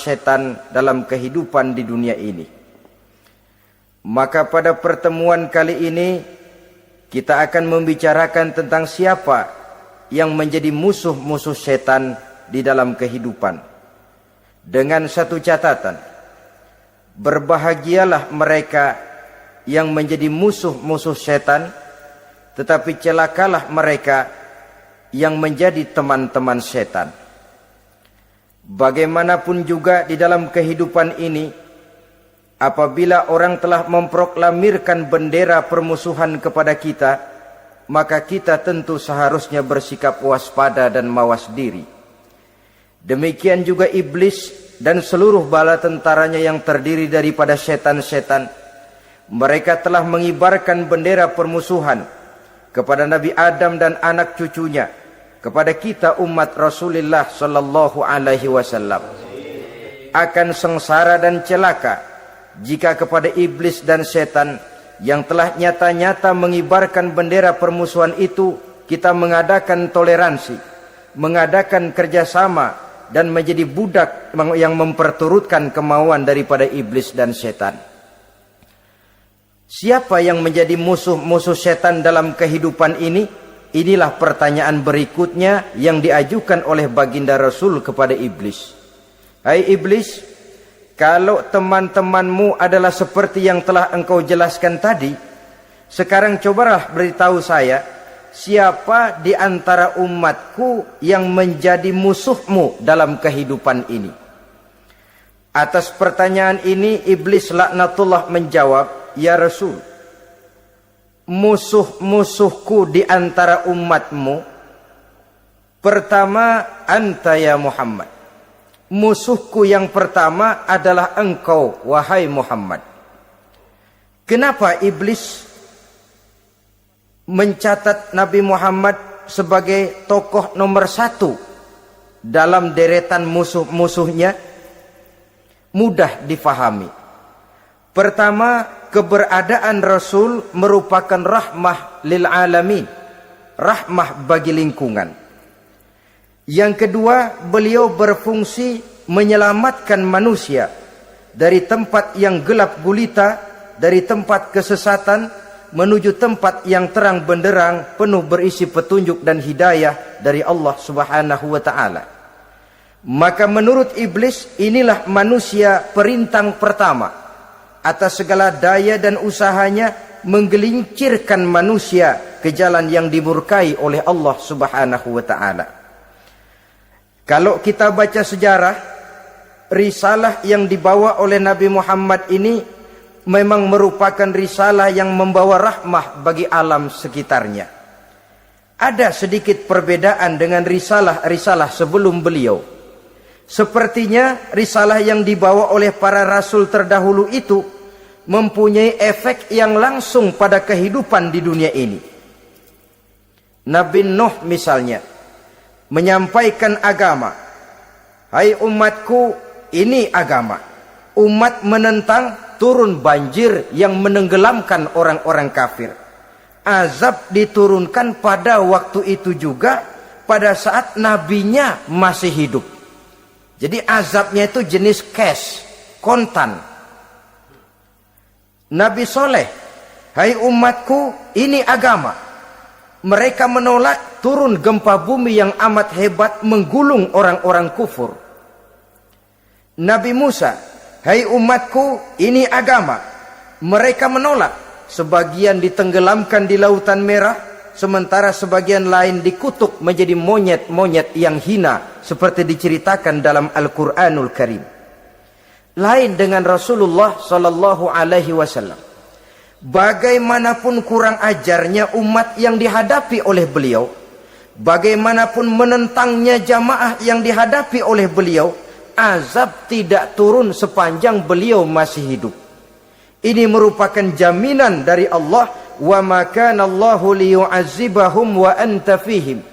setan dalam kehidupan di dunia ini. Maka pada pertemuan kali ini kita akan membicarakan tentang siapa yang menjadi musuh-musuh setan di dalam kehidupan. Dengan satu catatan, berbahagialah mereka yang menjadi musuh-musuh setan, tetapi celakalah mereka yang menjadi teman-teman setan. Bagaimanapun juga di dalam kehidupan ini, apabila orang telah memproklamirkan bendera permusuhan kepada kita, maka kita tentu seharusnya bersikap waspada dan mawas diri. Demikian juga iblis dan seluruh bala tentaranya yang terdiri daripada setan-setan. Mereka telah mengibarkan bendera permusuhan kepada Nabi Adam dan anak cucunya, kepada kita umat Rasulullah sallallahu alaihi wasallam. Akan sengsara dan celaka jika kepada iblis dan setan yang telah nyata-nyata mengibarkan bendera permusuhan itu kita mengadakan toleransi, mengadakan kerjasama, dan menjadi budak yang memperturutkan kemauan daripada iblis dan setan. Siapa yang menjadi musuh-musuh setan dalam kehidupan ini? Inilah pertanyaan berikutnya yang diajukan oleh baginda Rasul kepada iblis. Hai iblis, kalau teman-temanmu adalah seperti yang telah engkau jelaskan tadi, sekarang cobalah beritahu saya, siapa di antara umatku yang menjadi musuhmu dalam kehidupan ini? Atas pertanyaan ini iblis laknatullah menjawab, ya Rasul, musuh-musuhku di antara umatmu, pertama anta ya Muhammad. Musuhku yang pertama adalah engkau, wahai Muhammad. Kenapa iblis mencatat Nabi Muhammad sebagai tokoh nomor satu dalam deretan musuh-musuhnya? Mudah difahami. Pertama, keberadaan Rasul merupakan rahmah lil alamin, rahmah bagi lingkungan. Yang kedua, beliau berfungsi menyelamatkan manusia dari tempat yang gelap gulita, dari tempat kesesatan menuju tempat yang terang benderang penuh berisi petunjuk dan hidayah dari Allah Subhanahu wa taala. Maka menurut iblis, inilah manusia perintang pertama atas segala daya dan usahanya menggelincirkan manusia ke jalan yang dimurkai oleh Allah Subhanahu wa taala. Kalau kita baca sejarah, risalah yang dibawa oleh Nabi Muhammad ini memang merupakan risalah yang membawa rahmah bagi alam sekitarnya. Ada sedikit perbedaan dengan risalah-risalah sebelum beliau. Sepertinya risalah yang dibawa oleh para rasul terdahulu itu mempunyai efek yang langsung pada kehidupan di dunia ini. Nabi Nuh misalnya menyampaikan agama. Hai umatku, ini agama. Umat menentang, turun banjir yang menenggelamkan orang-orang kafir. Azab diturunkan pada waktu itu juga, pada saat nabinya masih hidup. Jadi azabnya itu jenis cash, kontan. Nabi Soleh, hai umatku, ini agama. Mereka menolak, turun gempa bumi yang amat hebat menggulung orang-orang kufur. Nabi Musa, hai umatku, ini agama. Mereka menolak, sebagian ditenggelamkan di Lautan Merah, sementara sebagian lain dikutuk menjadi monyet-monyet yang hina, seperti diceritakan dalam Al-Quranul Karim. Lain dengan Rasulullah Sallallahu Alaihi Wasallam. Bagaimanapun kurang ajarnya umat yang dihadapi oleh beliau, bagaimanapun menentangnya jamaah yang dihadapi oleh beliau, azab tidak turun sepanjang beliau masih hidup. Ini merupakan jaminan dari Allah, wa ma kana Allahu liyu'azzibahum wa anta fihim.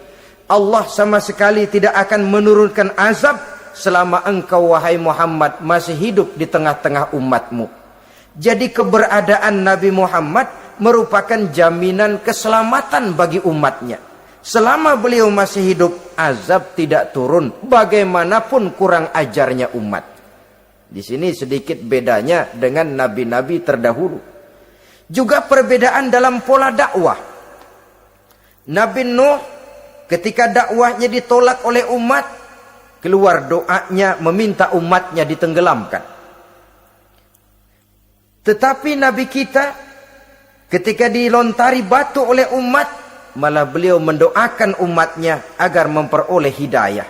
Allah sama sekali tidak akan menurunkan azab selama engkau wahai Muhammad masih hidup di tengah-tengah umatmu. Jadi keberadaan Nabi Muhammad merupakan jaminan keselamatan bagi umatnya. Selama beliau masih hidup, azab tidak turun bagaimanapun kurang ajarnya umat. Di sini sedikit bedanya dengan nabi-nabi terdahulu. Juga perbedaan dalam pola dakwah. Nabi Nuh ketika dakwahnya ditolak oleh umat, keluar doanya meminta umatnya ditenggelamkan. Tetapi Nabi kita ketika dilontari batu oleh umat, malah beliau mendoakan umatnya agar memperoleh hidayah.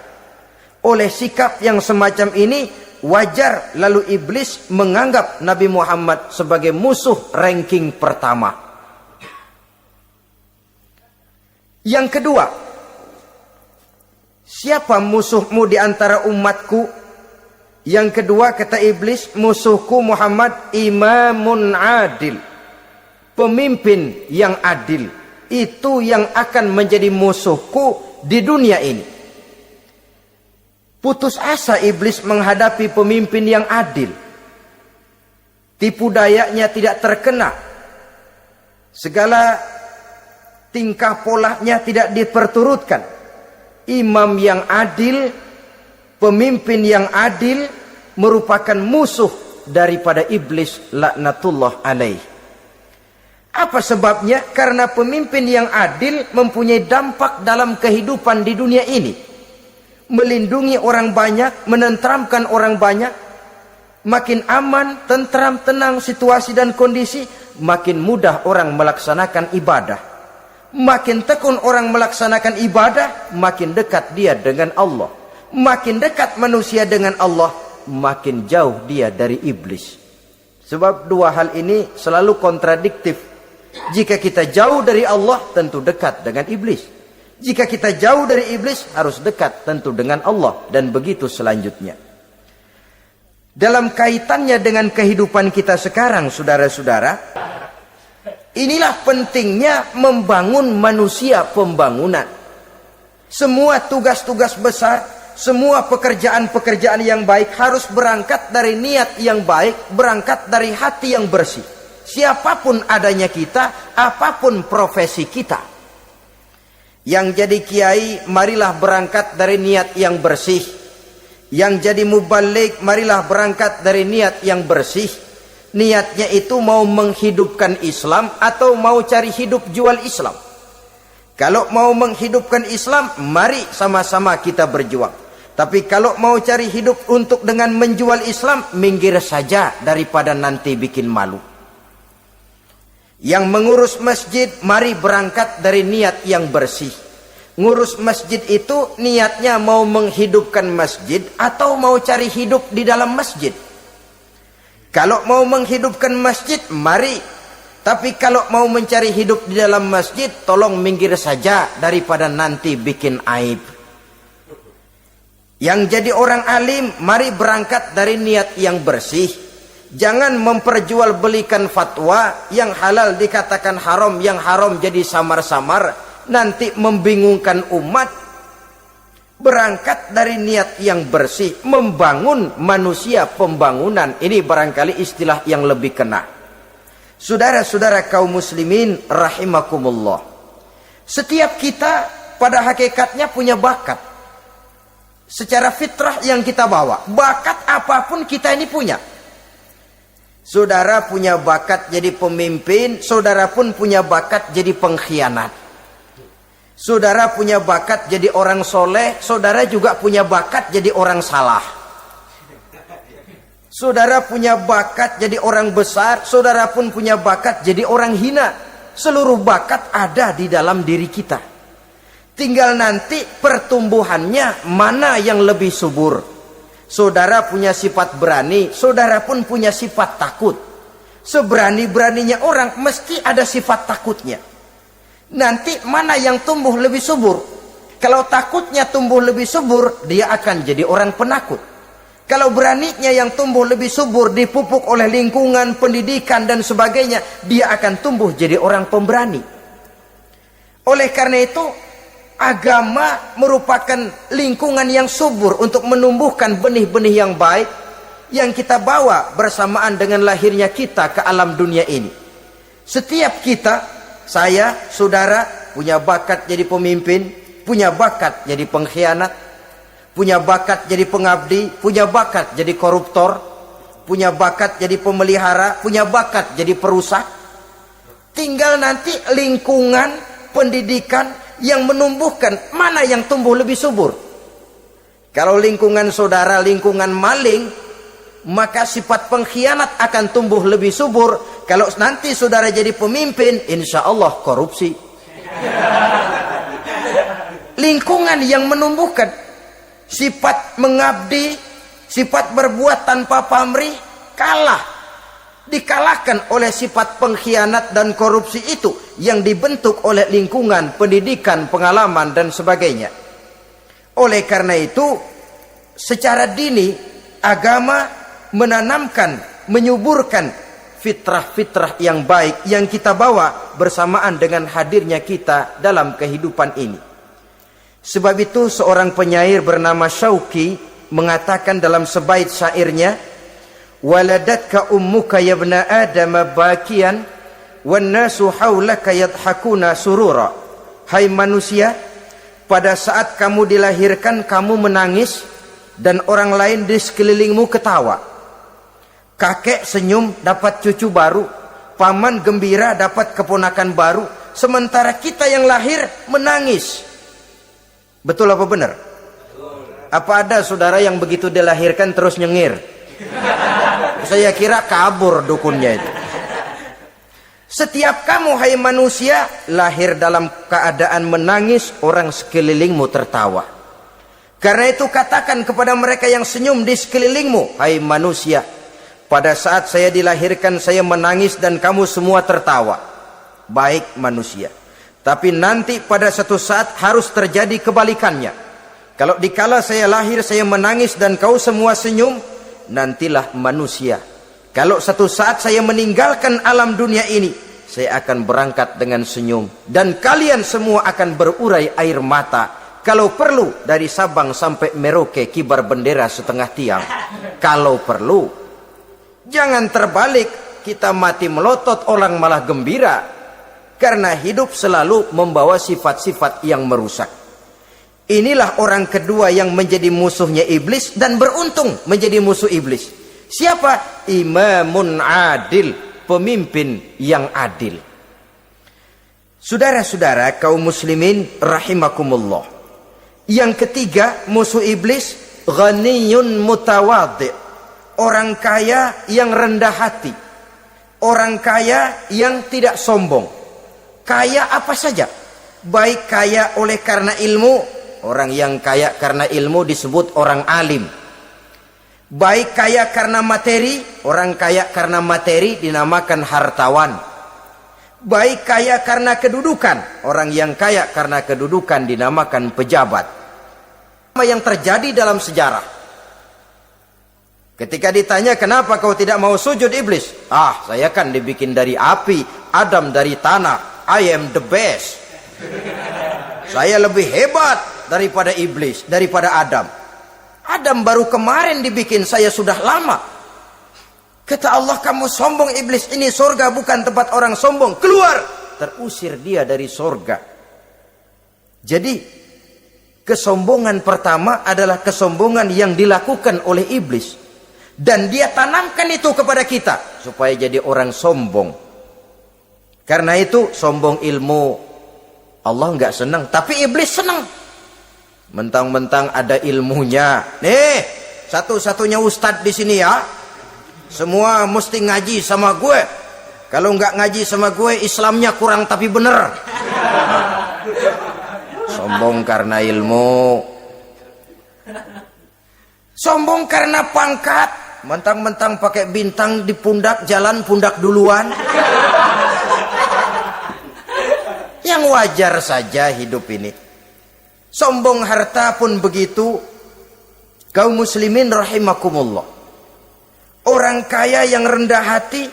Oleh sikap yang semacam ini, wajar lalu iblis menganggap Nabi Muhammad sebagai musuh ranking pertama. Yang kedua, siapa musuhmu di antara umatku? Yang kedua kata iblis, musuhku Muhammad imamun adil. Pemimpin yang adil. Itu yang akan menjadi musuhku di dunia ini. Putus asa iblis menghadapi pemimpin yang adil. Tipu dayanya tidak terkena. Segala tingkah polanya tidak diperturutkan. Imam yang adil, pemimpin yang adil merupakan musuh daripada iblis laknatullah alaih. Apa sebabnya? Karena pemimpin yang adil mempunyai dampak dalam kehidupan di dunia ini. Melindungi orang banyak, menenteramkan orang banyak. Makin aman, tentram, tenang situasi dan kondisi, makin mudah orang melaksanakan ibadah. Makin tekun orang melaksanakan ibadah, makin dekat dia dengan Allah. Makin dekat manusia dengan Allah, makin jauh dia dari iblis. Sebab dua hal ini selalu kontradiktif. Jika kita jauh dari Allah, tentu dekat dengan iblis. Jika kita jauh dari iblis, harus dekat tentu dengan Allah. Dan begitu selanjutnya. Dalam kaitannya dengan kehidupan kita sekarang, saudara-saudara, inilah pentingnya membangun manusia pembangunan. Semua tugas-tugas besar, semua pekerjaan-pekerjaan yang baik harus berangkat dari niat yang baik, berangkat dari hati yang bersih. Siapapun adanya kita, apapun profesi kita. Yang jadi kiai, marilah berangkat dari niat yang bersih. Yang jadi mubalik, marilah berangkat dari niat yang bersih. Niatnya itu mau menghidupkan Islam atau mau cari hidup jual Islam. Kalau mau menghidupkan Islam, mari sama-sama kita berjuang. Tapi kalau mau cari hidup untuk dengan menjual Islam, minggir saja daripada nanti bikin malu. Yang mengurus masjid, mari berangkat dari niat yang bersih. Ngurus masjid itu niatnya mau menghidupkan masjid atau mau cari hidup di dalam masjid. Kalau mau menghidupkan masjid, mari. Tapi kalau mau mencari hidup di dalam masjid, tolong minggir saja daripada nanti bikin aib. Yang jadi orang alim, mari berangkat dari niat yang bersih. Jangan memperjualbelikan fatwa yang halal dikatakan haram, yang haram jadi samar-samar, nanti membingungkan umat. Berangkat dari niat yang bersih, membangun manusia pembangunan. Ini barangkali istilah yang lebih kena. Saudara-saudara kaum muslimin rahimakumullah. Setiap kita pada hakikatnya punya bakat. Secara fitrah yang kita bawa, bakat apapun kita ini punya. Saudara punya bakat jadi pemimpin, saudara pun punya bakat jadi pengkhianat. Saudara punya bakat jadi orang soleh, saudara juga punya bakat jadi orang salah. Saudara punya bakat jadi orang besar, saudara pun punya bakat jadi orang hina. Seluruh bakat ada di dalam diri kita. Tinggal nanti pertumbuhannya mana yang lebih subur. Saudara punya sifat berani, saudara pun punya sifat takut. Seberani-beraninya orang mesti ada sifat takutnya. Nanti mana yang tumbuh lebih subur? Kalau takutnya tumbuh lebih subur, dia akan jadi orang penakut. Kalau beraninya yang tumbuh lebih subur, dipupuk oleh lingkungan, pendidikan dan sebagainya, dia akan tumbuh jadi orang pemberani. Oleh karena itu, agama merupakan lingkungan yang subur untuk menumbuhkan benih-benih yang baik yang kita bawa bersamaan dengan lahirnya kita ke alam dunia ini. Setiap kita, saya, saudara, punya bakat jadi pemimpin, punya bakat jadi pengkhianat, punya bakat jadi pengabdi, punya bakat jadi koruptor, punya bakat jadi pemelihara, punya bakat jadi perusak. Tinggal nanti lingkungan pendidikan yang menumbuhkan, mana yang tumbuh lebih subur. Kalau lingkungan saudara lingkungan maling, maka sifat pengkhianat akan tumbuh lebih subur. Kalau nanti saudara jadi pemimpin, insya Allah korupsi. Lingkungan yang menumbuhkan sifat mengabdi, sifat berbuat tanpa pamrih, dikalahkan oleh sifat pengkhianat dan korupsi itu yang dibentuk oleh lingkungan, pendidikan, pengalaman dan sebagainya. Oleh karena itu, secara dini agama menanamkan, menyuburkan fitrah-fitrah yang baik yang kita bawa bersamaan dengan hadirnya kita dalam kehidupan ini. Sebab itu seorang penyair bernama Syauqi mengatakan dalam sebaik syairnya, waladatka ummuka ya ibna adam bakian wan nasu haulaka yadhakuna surura. Hai manusia, pada saat kamu dilahirkan kamu menangis dan orang lain di sekelilingmu ketawa. Kakek senyum dapat cucu baru, paman gembira dapat keponakan baru, sementara kita yang lahir menangis. Betul apa benar? Apa ada saudara yang begitu dilahirkan terus nyengir? Saya kira kabur dukunnya itu. Setiap kamu hai manusia lahir dalam keadaan menangis, orang sekelilingmu tertawa. Karena itu katakan kepada mereka yang senyum di sekelilingmu, hai manusia, pada saat saya dilahirkan saya menangis dan kamu semua tertawa. Baik manusia. Tapi nanti pada satu saat harus terjadi kebalikannya. Kalau dikala saya lahir saya menangis dan kau semua senyum, nantilah manusia. Kalau satu saat saya meninggalkan alam dunia ini, saya akan berangkat dengan senyum. Dan kalian semua akan berurai air mata. Kalau perlu dari Sabang sampai Merauke kibar bendera setengah tiang. Kalau perlu. Jangan terbalik, kita mati melotot orang malah gembira. Karena hidup selalu membawa sifat-sifat yang merusak. Inilah orang kedua yang menjadi musuhnya iblis dan beruntung menjadi musuh iblis. Siapa? Imamun adil, pemimpin yang adil. Saudara-saudara kaum muslimin rahimakumullah. Yang ketiga musuh iblis, ghaniyun mutawadhi, orang kaya yang rendah hati, orang kaya yang tidak sombong. Kaya apa saja, baik kaya oleh karena ilmu, orang yang kaya karena ilmu disebut orang alim. Baik kaya karena materi, orang kaya karena materi dinamakan hartawan. Baik kaya karena kedudukan, orang yang kaya karena kedudukan dinamakan pejabat. Apa yang terjadi dalam sejarah? Ketika ditanya kenapa kau tidak mau sujud iblis? Saya kan dibikin dari api, Adam dari tanah. I am the best. Saya lebih hebat daripada iblis, daripada Adam. Adam baru kemarin dibikin, saya sudah lama. Kata Allah, kamu sombong iblis, ini surga bukan tempat orang sombong. Keluar! Terusir dia dari surga. Jadi, kesombongan pertama adalah kesombongan yang dilakukan oleh iblis. Dan dia tanamkan itu kepada kita, supaya jadi orang sombong. Karena itu sombong ilmu Allah nggak senang, tapi iblis senang. Mentang-mentang ada ilmunya. Nih, satu-satunya ustadz di sini ya. Semua mesti ngaji sama gue. Kalau nggak ngaji sama gue, Islamnya kurang tapi bener. Sombong karena ilmu. Sombong karena pangkat. Mentang-mentang pakai bintang di pundak, jalan pundak duluan. Yang wajar saja hidup ini. Sombong harta pun begitu. Kaum muslimin rahimakumullah. Orang kaya yang rendah hati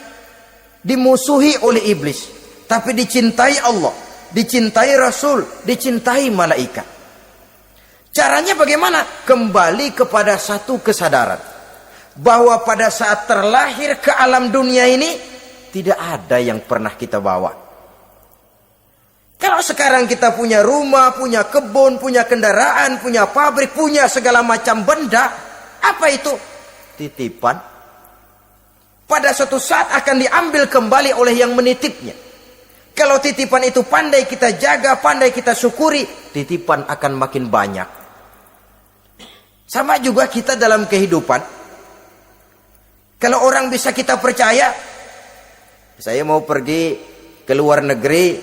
dimusuhi oleh iblis, tapi dicintai Allah, dicintai Rasul, dicintai malaikat. Caranya bagaimana? Kembali kepada satu kesadaran bahwa pada saat terlahir ke alam dunia ini tidak ada yang pernah kita bawa. Kalau sekarang kita punya rumah, punya kebun, punya kendaraan, punya pabrik, punya segala macam benda, apa itu? Titipan. pada suatu saat akan diambil kembali oleh yang menitipnya. Kalau titipan itu pandai kita jaga, pandai kita syukuri, titipan akan makin banyak. Sama juga kita dalam kehidupan. Kalau orang bisa kita percaya, saya mau pergi ke luar negeri,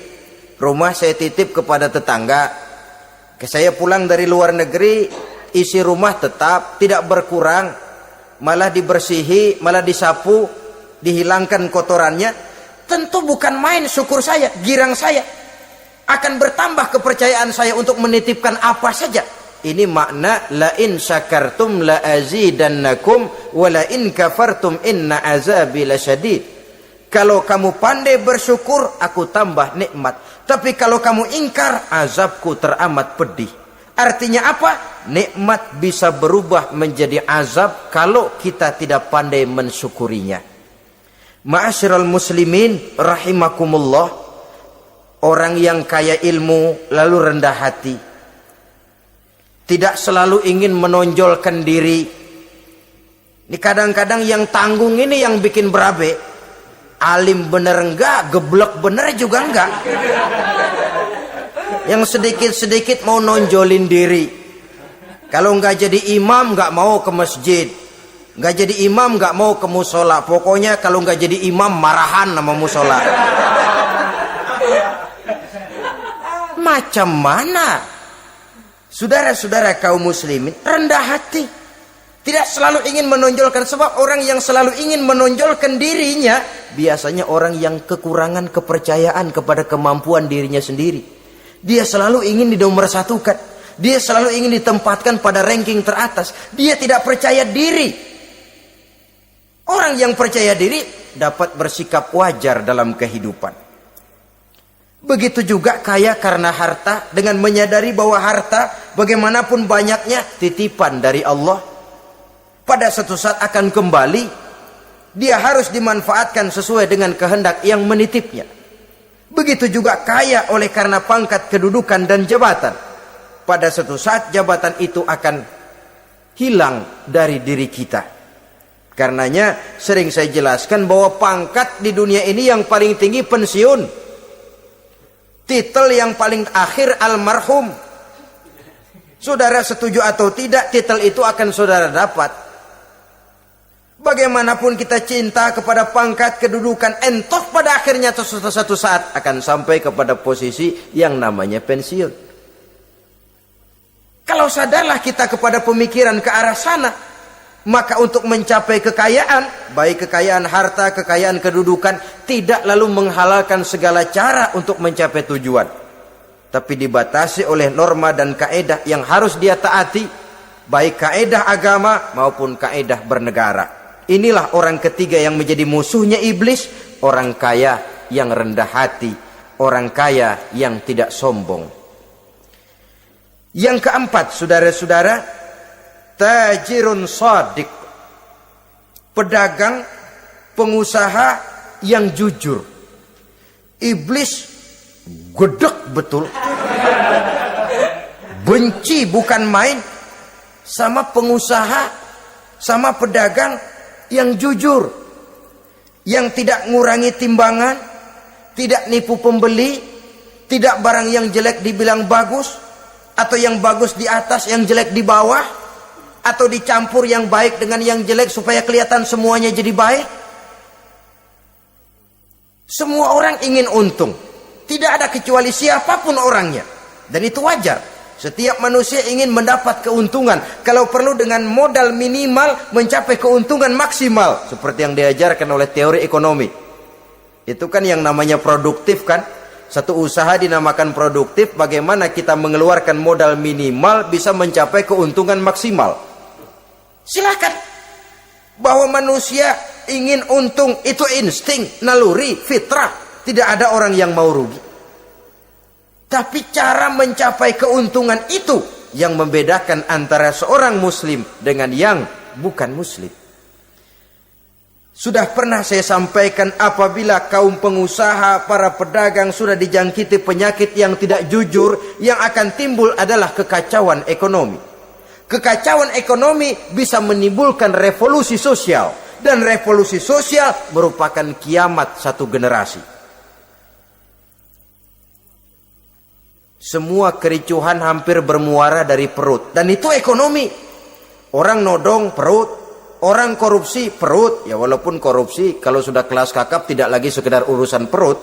rumah saya titip kepada tetangga. Saya pulang dari luar negeri, isi rumah tetap, tidak berkurang, malah dibersihi, malah disapu, dihilangkan kotorannya. Tentu bukan main syukur saya, girang saya. Akan bertambah kepercayaan saya untuk menitipkan apa saja. Ini makna la in syakartum la azidannakum wa la in kafartum inna azabi lasyadid. Kalau kamu pandai bersyukur, aku tambah nikmat. Tapi kalau kamu ingkar, azabku teramat pedih. Artinya apa? Nikmat bisa berubah menjadi azab kalau kita tidak pandai mensyukurinya. Ma'asyiral muslimin rahimakumullah, orang yang kaya ilmu lalu rendah hati, tidak selalu ingin menonjolkan diri. Ini kadang-kadang yang tanggung ini yang bikin berabe. Alim bener enggak, geblek bener juga enggak. Yang sedikit-sedikit mau nonjolin diri. Kalau enggak jadi imam enggak mau ke masjid. Nggak jadi imam, nggak mau ke musola. Pokoknya kalau nggak jadi imam, marahan sama musola. Macam mana? Saudara-saudara kaum muslimin, rendah hati. Tidak selalu ingin menonjolkan. Sebab orang yang selalu ingin menonjolkan dirinya, biasanya orang yang kekurangan kepercayaan kepada kemampuan dirinya sendiri. Dia selalu ingin dinomorsatukan. Dia selalu ingin ditempatkan pada ranking teratas. Dia tidak percaya diri. Orang yang percaya diri dapat bersikap wajar dalam kehidupan. Begitu juga kaya karena harta, dengan menyadari bahwa harta bagaimanapun banyaknya titipan dari Allah. Pada suatu saat akan kembali. Dia harus dimanfaatkan sesuai dengan kehendak yang menitipnya. Begitu juga kaya oleh karena pangkat, kedudukan dan jabatan. Pada suatu saat jabatan itu akan hilang dari diri kita. Karenanya sering saya jelaskan bahwa pangkat di dunia ini yang paling tinggi pensiun. Titel yang paling akhir almarhum. Saudara setuju atau tidak, titel itu akan saudara dapat. Bagaimanapun kita cinta kepada pangkat, kedudukan, entah pada akhirnya suatu saat akan sampai kepada posisi yang namanya pensiun. Kalau sadarlah kita kepada pemikiran ke arah sana, maka untuk mencapai kekayaan, baik kekayaan harta, kekayaan kedudukan, tidak lalu menghalalkan segala cara untuk mencapai tujuan. Tapi dibatasi oleh norma dan kaedah yang harus dia taati, baik kaedah agama maupun kaedah bernegara. Inilah orang ketiga yang menjadi musuhnya iblis, orang kaya yang rendah hati, orang kaya yang tidak sombong. Yang keempat, saudara-saudara, tajirun shadiq, pedagang, pengusaha yang jujur. Iblis gedek betul, benci bukan main sama pengusaha, sama pedagang yang jujur, yang tidak ngurangi timbangan, tidak nipu pembeli, tidak barang yang jelek dibilang bagus, atau yang bagus di atas yang jelek di bawah, atau dicampur yang baik dengan yang jelek supaya kelihatan semuanya jadi baik. Semua orang ingin untung, tidak ada kecuali siapapun orangnya, dan itu wajar. Setiap manusia ingin mendapat keuntungan, kalau perlu dengan modal minimal mencapai keuntungan maksimal, seperti yang diajarkan oleh teori ekonomi. Itu kan yang namanya produktif kan. Satu usaha dinamakan produktif, bagaimana kita mengeluarkan modal minimal bisa mencapai keuntungan maksimal. Silakan. Bahwa manusia ingin untung itu insting, naluri, fitrah. Tidak ada orang yang mau rugi. Tapi cara mencapai keuntungan itu yang membedakan antara seorang muslim dengan yang bukan muslim. Sudah pernah saya sampaikan, apabila kaum pengusaha, para pedagang sudah dijangkiti penyakit yang tidak jujur, yang akan timbul adalah kekacauan ekonomi. Kekacauan ekonomi bisa menimbulkan revolusi sosial. Dan revolusi sosial merupakan kiamat satu generasi. Semua kericuhan hampir bermuara dari perut. Dan itu ekonomi. Orang nodong perut, orang korupsi perut. Ya walaupun korupsi kalau sudah kelas kakap tidak lagi sekedar urusan perut.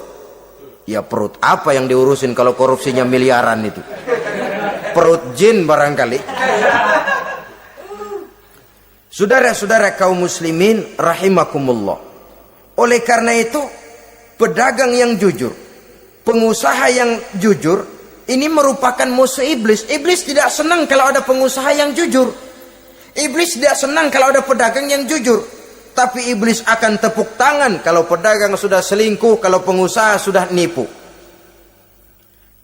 Ya perut apa yang diurusin kalau korupsinya miliaran itu. Perut jin barangkali. Saudara-saudara kaum muslimin rahimakumullah. Oleh karena itu, pedagang yang jujur, pengusaha yang jujur, ini merupakan musuh iblis. Iblis tidak senang kalau ada pengusaha yang jujur. Iblis tidak senang kalau ada pedagang yang jujur. Tapi iblis akan tepuk tangan kalau pedagang sudah selingkuh, kalau pengusaha sudah nipu.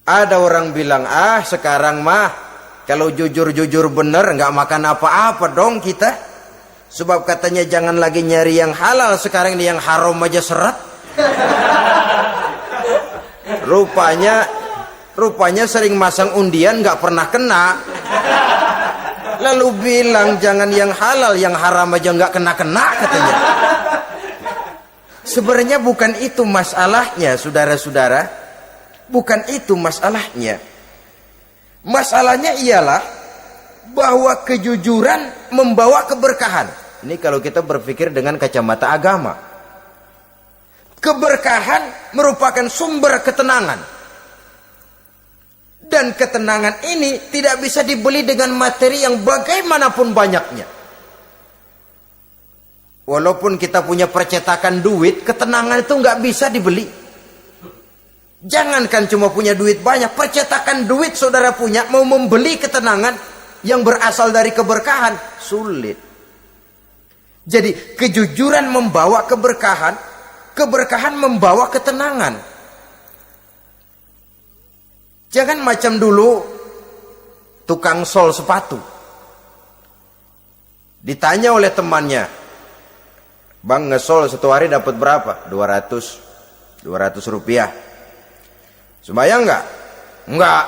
Ada orang bilang, sekarang mah kalau jujur-jujur bener nggak makan apa-apa dong kita. Sebab katanya jangan lagi nyari yang halal, sekarang ini yang haram aja seret. Rupanya sering masang undian nggak pernah kena. Lalu bilang jangan yang halal, yang haram aja nggak kena-kena katanya. Sebenarnya bukan itu masalahnya, saudara-saudara. Bukan itu masalahnya. Masalahnya ialah bahwa kejujuran membawa keberkahan. Ini kalau kita berpikir dengan kacamata agama. Keberkahan merupakan sumber ketenangan. Dan ketenangan ini tidak bisa dibeli dengan materi yang bagaimanapun banyaknya. Walaupun kita punya percetakan duit, ketenangan itu nggak bisa dibeli. Jangankan cuma punya duit banyak, percetakan duit saudara punya, mau membeli ketenangan yang berasal dari keberkahan, sulit. Jadi kejujuran membawa keberkahan, keberkahan membawa ketenangan. Jangan macam dulu tukang sol sepatu. Ditanya oleh temannya, "Bang, ngesol satu hari dapat berapa?" 200 rupiah. Sembayang enggak? Enggak.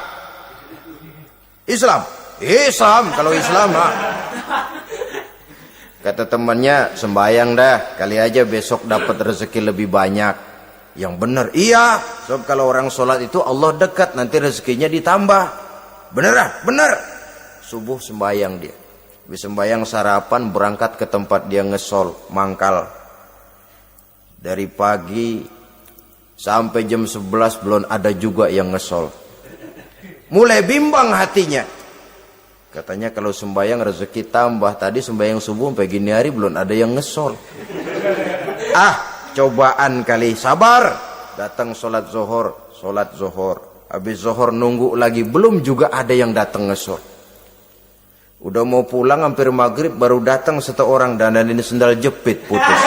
Islam? Islam, kalau Islam mah. Kata temannya, sembayang dah, kali aja besok dapat rezeki lebih banyak. Yang benar, iya. Sebab kalau orang sholat itu Allah dekat, nanti rezekinya ditambah. Beneran? Bener. Subuh sembayang dia. Habis sembayang sarapan, berangkat ke tempat dia ngesol, mangkal. Dari pagi sampai jam 11 belum ada juga yang ngesol. Mulai bimbang hatinya. Katanya kalau sembayang rezeki tambah. Tadi sembayang subuh sampai gini hari belum ada yang ngesol. Cobaan kali, sabar. Datang sholat zohor. Habis zohor nunggu lagi, belum juga ada yang datang ngesol. Udah mau pulang hampir maghrib, baru datang satu orang, dan ini sendal jepit putus.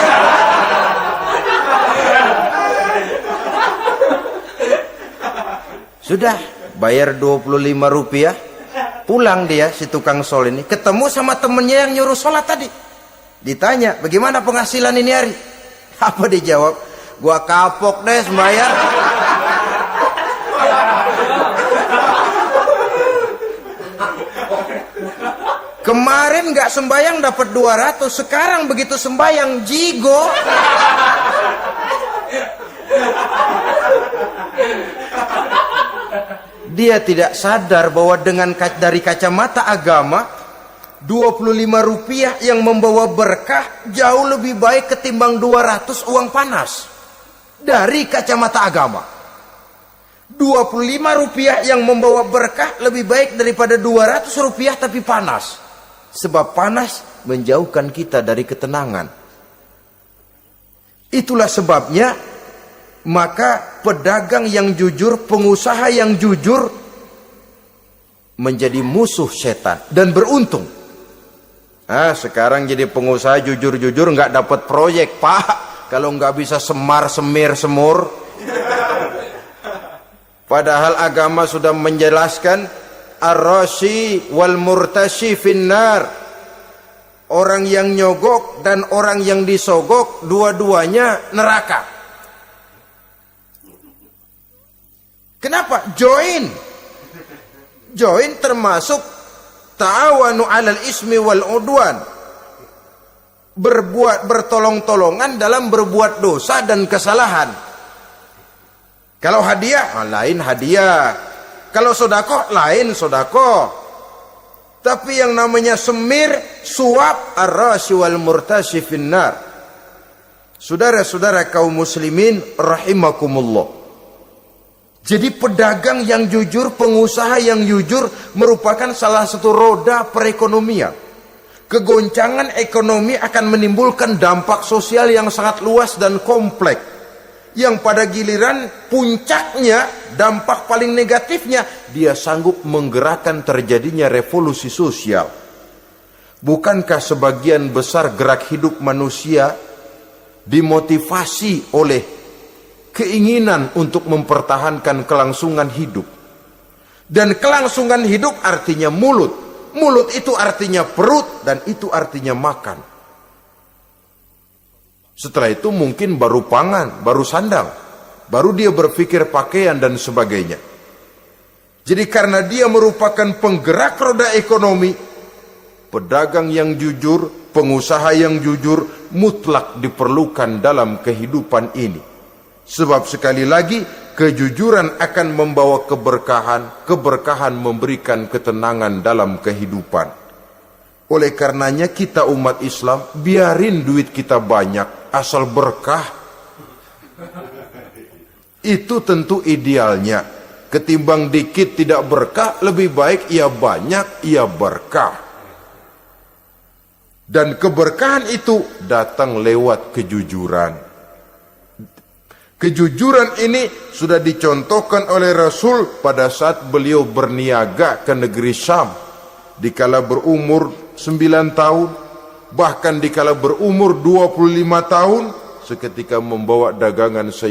Sudah bayar 25 rupiah, pulang dia si tukang sol ini, ketemu sama temennya yang nyuruh sholat tadi. Ditanya, bagaimana penghasilan ini hari? Apa dijawab? Gua kapok deh sembayang. Kemarin nggak sembayang dapat 200, sekarang begitu sembayang jigo. Dia tidak sadar bahwa dengan dari kacamata agama 25 rupiah yang membawa berkah jauh lebih baik ketimbang 200 uang panas. Dari kacamata agama 25 rupiah yang membawa berkah lebih baik daripada 200 rupiah tapi panas. Sebab panas menjauhkan kita dari ketenangan. Itulah sebabnya maka pedagang yang jujur, pengusaha yang jujur menjadi musuh setan dan beruntung. Sekarang jadi pengusaha jujur-jujur nggak dapat proyek, Pak. Kalau nggak bisa semur. Padahal agama sudah menjelaskan ar-rashi wal murtashi finnar. Orang yang nyogok dan orang yang disogok dua-duanya neraka. Kenapa? Join termasuk ta'awanu 'alal ismi wal udwan. berbuat bertolong-tolongan dalam berbuat dosa dan kesalahan. Kalau hadiah, lain hadiah. Kalau sodako, lain sodako. Tapi yang namanya semir, suap, ar-rashi wal murtashi finnar. Saudara-saudara kaum muslimin rahimakumullah. Jadi pedagang yang jujur, pengusaha yang jujur merupakan salah satu roda perekonomian. Kegoncangan ekonomi akan menimbulkan dampak sosial yang sangat luas dan kompleks. Yang pada giliran puncaknya, dampak paling negatifnya, dia sanggup menggerakkan terjadinya revolusi sosial. Bukankah sebagian besar gerak hidup manusia dimotivasi oleh keinginan untuk mempertahankan kelangsungan hidup? Dan kelangsungan hidup artinya mulut. Mulut itu artinya perut, dan itu artinya makan. Setelah itu mungkin baru pangan, baru sandang, baru dia berpikir pakaian dan sebagainya. Jadi karena dia merupakan penggerak roda ekonomi, pedagang yang jujur, pengusaha yang jujur mutlak diperlukan dalam kehidupan ini. Sebab sekali lagi, kejujuran akan membawa keberkahan, keberkahan memberikan ketenangan dalam kehidupan. Oleh karenanya kita umat Islam, biarin duit kita banyak, asal berkah. Itu tentu idealnya. Ketimbang dikit tidak berkah, lebih baik ia banyak, ia berkah. Dan keberkahan itu datang lewat kejujuran. Kejujuran ini sudah dicontohkan oleh Rasul pada saat beliau berniaga ke negeri Syam. Dikala berumur 9 tahun, bahkan dikala berumur 25 tahun, seketika membawa dagangan